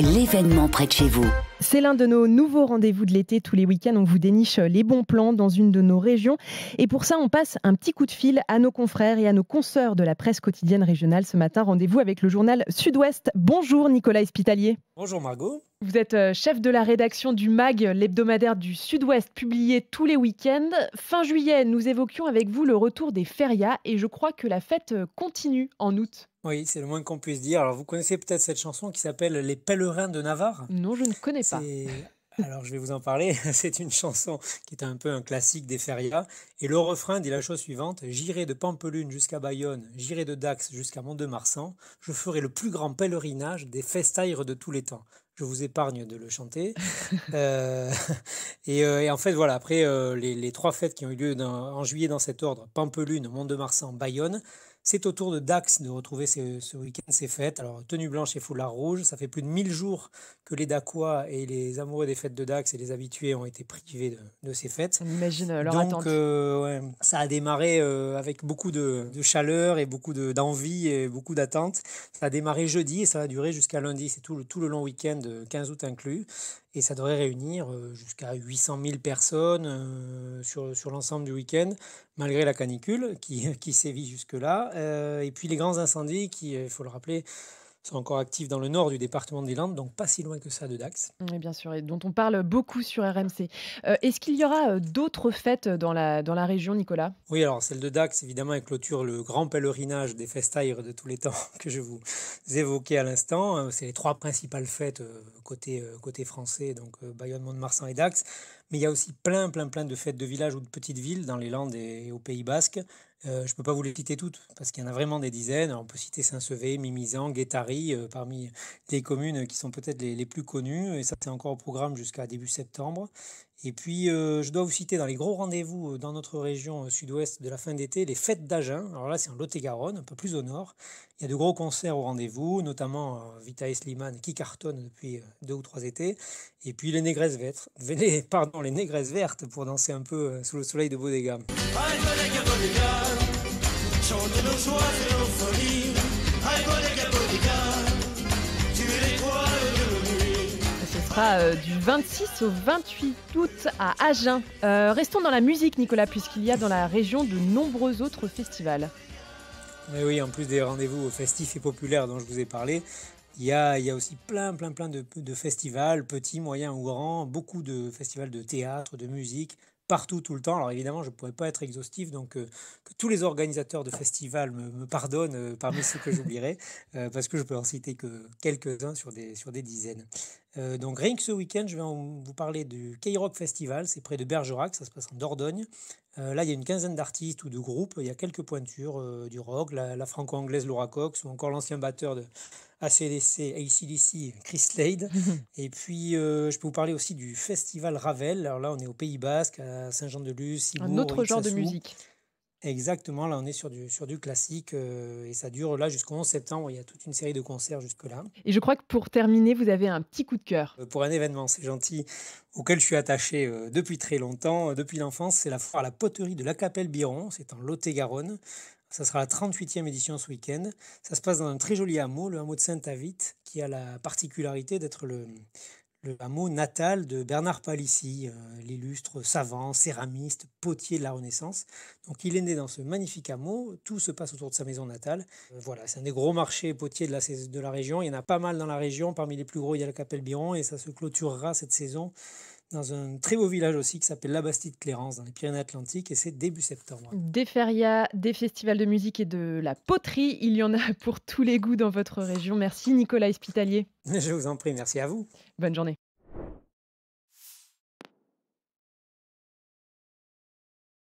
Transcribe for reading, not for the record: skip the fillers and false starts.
l'événement près de chez vous. C'est l'un de nos nouveaux rendez-vous de l'été. Tous les week-ends, on vous déniche les bons plans dans une de nos régions. Et pour ça, on passe un petit coup de fil à nos confrères et à nos consoeurs de la presse quotidienne régionale. Ce matin, rendez-vous avec le journal Sud-Ouest. Bonjour Nicolas Espitalier. Bonjour Margot. Vous êtes chef de la rédaction du MAG, l'hebdomadaire du Sud-Ouest, publié tous les week-ends. Fin juillet, nous évoquions avec vous le retour des férias et je crois que la fête continue en août. Oui, c'est le moins qu'on puisse dire. Alors vous connaissez peut-être cette chanson qui s'appelle Les Pèlerins de Navarre. Non, je ne connais pas. Alors je vais vous en parler. C'est une chanson qui est un peu un classique des férias. Et le refrain dit la chose suivante: J'irai de Pampelune jusqu'à Bayonne, j'irai de Dax jusqu'à Mont-de-Marsan, je ferai le plus grand pèlerinage des festaires de tous les temps. Je vous épargne de le chanter. Euh, et en fait, voilà, après les trois fêtes qui ont eu lieu en juillet dans cet ordre, Pampelune, Mont-de-Marsan, Bayonne, c'est au tour de Dax de retrouver ce week-end ces fêtes. Alors, tenue blanche et foulard rouge, ça fait plus de 1000 jours que les Dacois et les amoureux des fêtes de Dax et les habitués ont été privés de ces fêtes. On imagine leur Donc, attente. ouais, ça a démarré avec beaucoup de chaleur et beaucoup d'envie et beaucoup d'attente. Ça a démarré jeudi et ça va durer jusqu'à lundi. C'est tout le long week-end, 15 août inclus. Et ça devrait réunir jusqu'à 800 000 personnes sur l'ensemble du week-end, malgré la canicule qui sévit jusque-là. Et puis les grands incendies qui, il faut le rappeler, sont encore actifs dans le nord du département des Landes, donc pas si loin que ça de Dax. Oui, bien sûr, et dont on parle beaucoup sur RMC. Est-ce qu'il y aura d'autres fêtes dans la région, Nicolas ? Oui, alors celle de Dax, évidemment, elle clôture le grand pèlerinage des festaires de tous les temps que je vous évoquais à l'instant. C'est les trois principales fêtes côté français, donc Bayonne, Mont-de-Marsan et Dax. Mais il y a aussi plein de fêtes de villages ou de petites villes dans les Landes et au Pays Basque. Je ne peux pas vous les citer toutes, parce qu'il y en a vraiment des dizaines. Alors, on peut citer Saint-Sevé, Mimizan, Guétary, parmi les communes qui sont peut-être les plus connues. Et ça, c'est encore au programme jusqu'à début septembre. Et puis, je dois vous citer dans les gros rendez-vous dans notre région sud-ouest de la fin d'été, les fêtes d'Agen. Alors là, c'est en Lot-et-Garonne, un peu plus au nord. Il y a de gros concerts au rendez-vous, notamment Vita et Slimane qui cartonnent depuis 2 ou 3 étés. Et puis les négresses vertes, les négresses vertes pour danser un peu sous le soleil de Bodega. Chante nos joies et nos folies, aïe Bodega Bodega, tu es l'étoile de nos nuits. Ce sera du 26 au 28 août à Agen. Restons dans la musique, Nicolas, puisqu'il y a dans la région de nombreux autres festivals. Oui, en plus des rendez-vous festifs et populaires dont je vous ai parlé, il y a aussi plein de festivals, petits, moyens ou grands, beaucoup de festivals de théâtre, de musique, partout, tout le temps. Alors évidemment, je ne pourrais pas être exhaustif, donc que tous les organisateurs de festivals me pardonnent parmi ceux que j'oublierai, parce que je peux en citer que quelques-uns sur des dizaines. Donc rien que ce week-end, je vais vous parler du K-Rock Festival, c'est près de Bergerac, ça se passe en Dordogne. Là, il y a une quinzaine d'artistes ou de groupes, il y a quelques pointures du rock, la franco-anglaise Laura Cox ou encore l'ancien batteur de AC/DC, Chris Slade. Et puis, je peux vous parler aussi du Festival Ravel. Alors là, on est au Pays Basque, à Saint-Jean-de-Luz, Cibourg, Un autre genre de Ixassou. musique. Exactement, là, on est sur du classique et ça dure là jusqu'au 11 septembre. Il y a toute une série de concerts jusque-là. Et je crois que pour terminer, vous avez un petit coup de cœur. Pour un événement, c'est gentil, auquel je suis attaché depuis très longtemps, depuis l'enfance, c'est la foire à la poterie de la Capelle-Biron, c'est en Lot-et-Garonne. Ça sera la 38e édition ce week-end. Ça se passe dans un très joli hameau, le hameau de Saint-Avit, qui a la particularité d'être le hameau natal de Bernard Palissy, l'illustre savant, céramiste, potier de la Renaissance. Donc il est né dans ce magnifique hameau, tout se passe autour de sa maison natale. Voilà, c'est un des gros marchés potiers de la région. Il y en a pas mal dans la région, parmi les plus gros il y a la Capelle-Biron et ça se clôturera cette saison dans un très beau village aussi qui s'appelle La Bastide-Clérance dans les Pyrénées-Atlantiques et c'est début septembre. Des férias, des festivals de musique et de la poterie, il y en a pour tous les goûts dans votre région. Merci Nicolas Espitalier. Je vous en prie, merci à vous. Bonne journée.